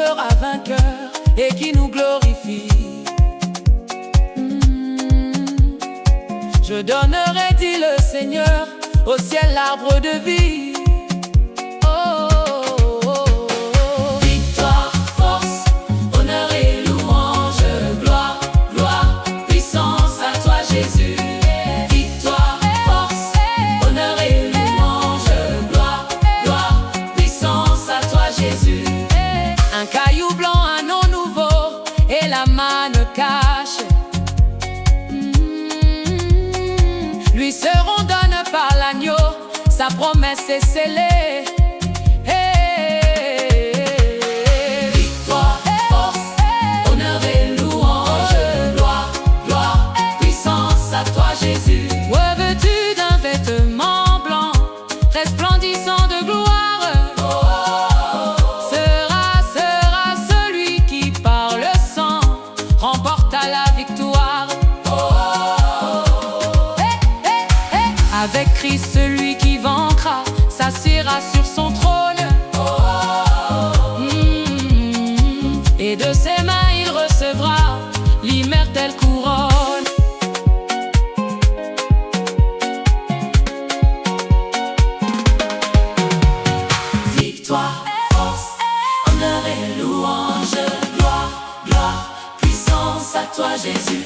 sera vainqueur et qui nous glorifie. Je donnerai, dit le Seigneur, au ciel l'arbre de vie. Oh, oh, oh, oh. Victoire, force, honneur et louange, gloire, gloire, puissance à toi Jésus. Victoire, force, honneur et louange, gloire, gloire, puissance à toi Jésus. Un caillou blanc, un nom nouveau, et la manne cache. Lui seront donné par l'agneau, sa promesse est scellée. Victoire, force, honneur et louange, gloire, gloire, puissance à toi Jésus. Revêtu d'un vêtement blanc, resplendissant de gloire, sera celui qui par le sang remporta la victoire. Avec Christ, celui qui vaincra s'assiera sur son trône. Et de ses mains il recevra l'immortelle couronne. Victoire, force, honneur et louange, gloire, gloire, puissance à toi Jésus.